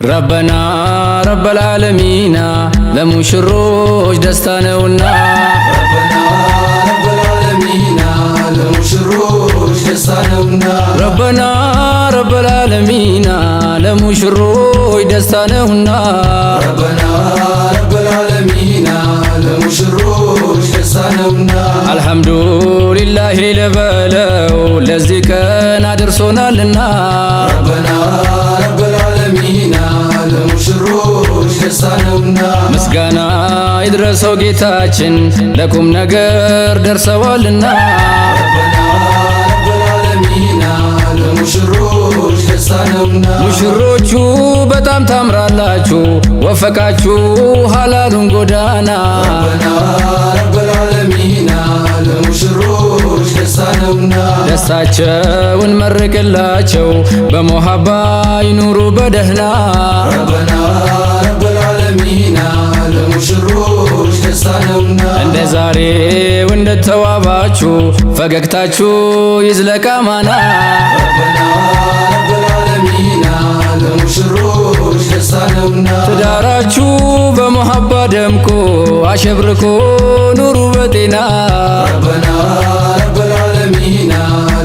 ربنا رب العالمين لمشروج دستانونا ربنا رب العالمين لمشروج دستانونا ربنا رب العالمين لمشروج دستانونا ربنا رب العالمين لمشروج دستانونا الحمد لله لبلو لذي كان درسونا لنا ربنا رب العالمين لمشروج دستانونا ምስጋና ይድረሰው ጌታችን ለቁም ነገር ደርሰዋልና ربنا رب العالمين لمشروج دستانونا ሙሽሮቹ በጣም ታምራላችሁ ወፈቃችሁ ሐላሉን ጎዳና ربنا رب العالمين لمشروج دستانونا ደስታቸውን መርቅላቸው በመሐባ ይኑሩ በደህና ربنا رب العالمين لمشروج دستانونا እንደ ዛሬው እንደተዋባችሁ ፈገግታችሁ ይዝለቅ አማና ربنا رب العالمين لمشروج دستانونا ትዳራችሁ በመሐባ ደምቆ አሸብርቆ ኑሩ በጤና ربنا رب العالمين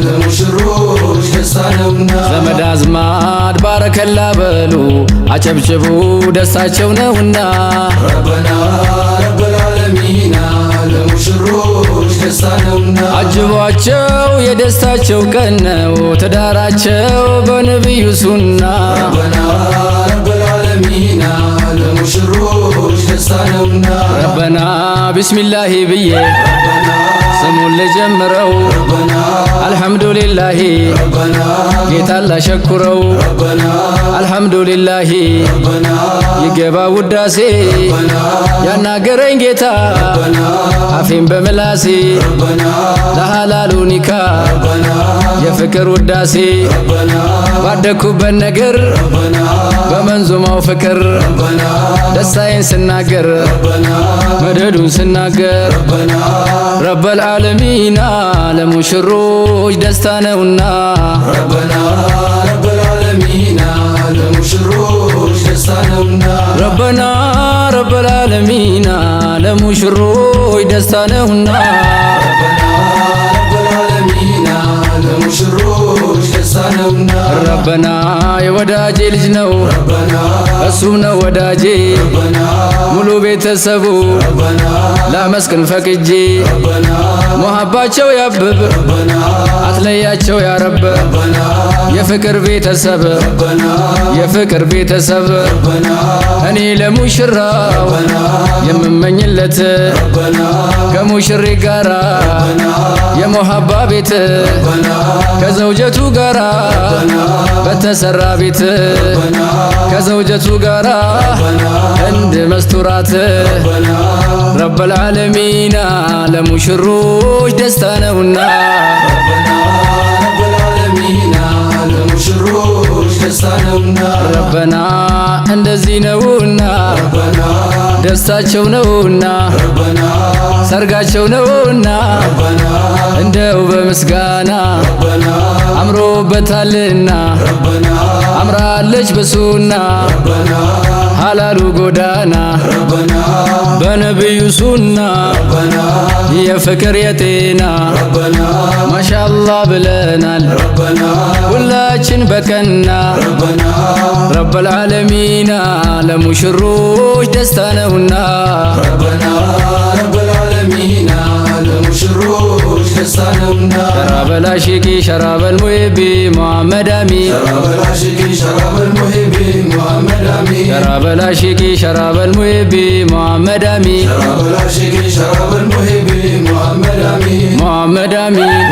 لمشروج دستانونا ዘመድ አዝማድ ባረከላ በሉ አጨብጭቡ ደስታቸው ነውና ربنا رب العالمين لمشروج دستانونا አጅቧቸው የደስታቸው ቀን ነው ትዳራቸው በነቢዩ ሱና ربنا رب العالمين لمشروج دستانونا ረበና ቢስሚላሂ ብዬ ስሙን ልጀምረው ربنا አልሐምዱሊላሂ ربنا ጌታን ላሸኩረው ربنا አልሐምዱሊላሂ ربنا ይገባ ውዳሴ ያናገረኝ ጌታ አፌን በምላሴ ربنا ለሐላሉ ኒካ ربنا የፍቅር ውዳሴ ربنا ባደኩበት ነገር ربنا በመንዙማው ፍቅር ربنا ደስታዬን ስናገር ربنا መደዱን ስናገር ربنا ረበል ዓለሚና ለሙሽሮች ደስታ ነውና ربنا رب العالمين لمشروج دستانونا ረበና ረበል ዓለሚና ለሙሽሮች ደስታ ነውና ربنا رب العالمين لمشروج دستانونا ረበና የወዳጄ ልጅ ነው ربنا እሱም ነው ወዳጄ ربنا ሙሉ ቤተሰቡ ربنا ላመስግን ፈቅጄ ربنا መሐባቸው ያብብ ربنا አትለያቸው ያረብ ربنا የፍቅር ቤተሰብ ربنا የፍቅር ቤተሰብ ربنا እኔ ለሙሽራው የምመኝለት ربنا ከሙሽሪ ጋራ የመሐባ ቤት ከዘውጀቱ ጋራ በተሰራ ቤት ከዘውጀቱ ጋራ እንደ መስተውራት ረበል ዓለሚና ለሙሽሮች ደስታ ነውና رب العالمين لمشروج دستانونا ረበና እንደዚህ ነውና ربنا ደስታቸው ነውና ربنا ሰርጋቸው ነውና ربنا እንደው በምስጋና ربنا አምሮበታልና ربنا አምራለች በሱና ربنا ሐላሉ ጎዳና ربنا በነቢዩ ሱና ربنا የፍቅር የጤና ربنا ማሻአላህ ብለናል ربنا ሁላችን በቀና ربنا ረበል ዓለሚና ለሙሽሮች ደስታ ነውና ربنا رب العالمين لمشروج دستانونا شراب العشق شراب المحب محمد أمين شراب العاشق شراب المحب محمد أمين شراب العشق شراب المحب محمد أمين شراب العاشق شراب المحب محمد أمين محمد أمين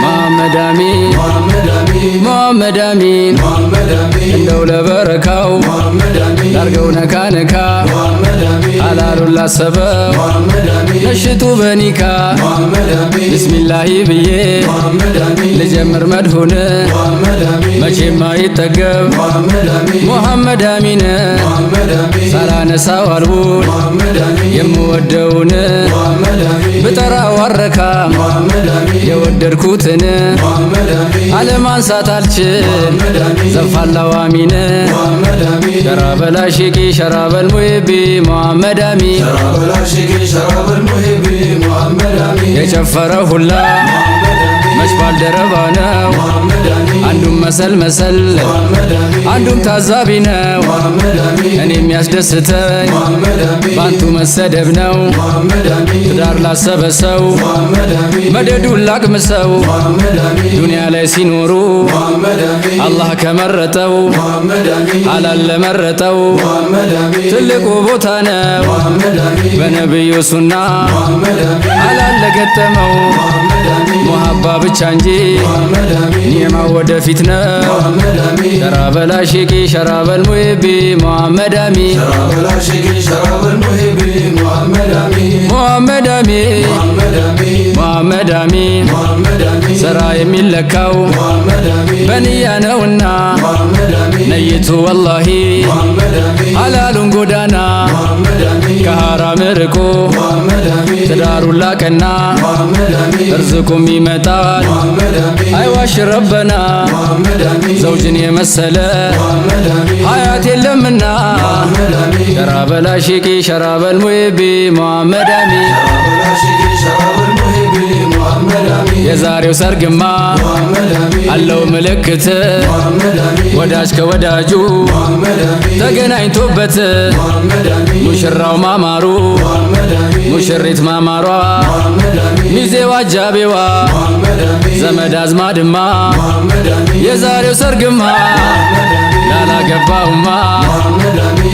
محمد أمين محمد أمين محمد أمين محمد أمين الدولة بركاو محمد أمين ላርገው ነካ ነካ محمد أمين አላሉን ላሰበው محمد أمين ነሽቱ በኒካ محمد أمين ቢስሚላሂ ብዬ محمد أمين ልጀምር መድሁን محمد أمين መቼም አይጠገብ محمد أمين ሙሐመድ አሚን محمد ሳላነሳው አልውል የምወደውን ብጠራው አረካም የወደድኩትን አለማንሳት አልችል ዘፋላው አሚን ሸራበል አሺቂ ሸራበል ሙሂቢ ሙሐመድ አሚን የጨፈረ ሁላ መች ባልደረባ ነው አንዱም መሰል አንዱም ታዛቢ ነው እኔ የሚያስደስተኝ ባንቱ መሰደብ ነው ትዳር ላሰበ ሰው መደዱን ላቅምሰው ዱንያ ላይ ሲኖሩ አላህ ከመረጠው አላለ መረጠው ትልቁ ቦታ ነው በነብዩ ሱና አላለ ገጠመው ሙሐባ ብቻ እንጂ ኒዕማ ወደፊት ነው ሸራበል አሺቂ ሸራበል ሙሂቢ ሙሐመድ አሚን ሙሐመድ አሚን ሙሐመድ አሚን ስራ የሚለካው በንያ ነውና ነይቱ ወላሂ ሐላሉን ጎዳና ከሐራም ርቆ ትዳሩን ላቀና እርዝቁም ይመጣል አይዋሽ ረበና ዘውጅን የመሰለ ሀያት የለምና ሸራበል አሺቂ ሸራበል ሙሂቢ ሙሐመድ አሚን የዛሬው ሰርግማ አለው ምልክት ወዳጅ ከወዳጁ ተገናኝቶበት ሙሽራው ማማሩ ሙሽሪት ማማሯ ሚዜዋ አጃቢዋ ዘመድ አዝማድማ የዛሬው ሰርግማ ላላገባውማ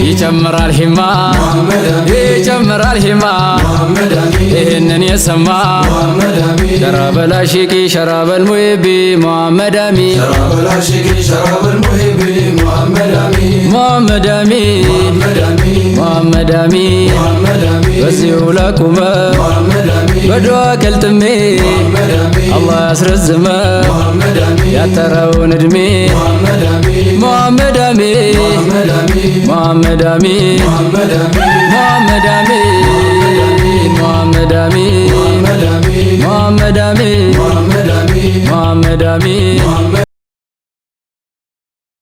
ይጨምራል ሂማ ይጨምራል ሂማ ይህንን የሰማ ሸራበል አሺቂ ሸራበል ሙሂቢ ሙሐመድ አሚን ሙሐመድ አሚን ሙሐመድ አሚን በዚሁ ላቁመ በዱዓ ቀልጥሜ አላህ ያስረዝመ ያጠረውን እድሜ ሙሐመድ አሚን ሙሐመድ አሚን ሙሐመድ አሚን ሙሐመድ አሚን ሙሐመድ አሚን ሙሐመድ አሚን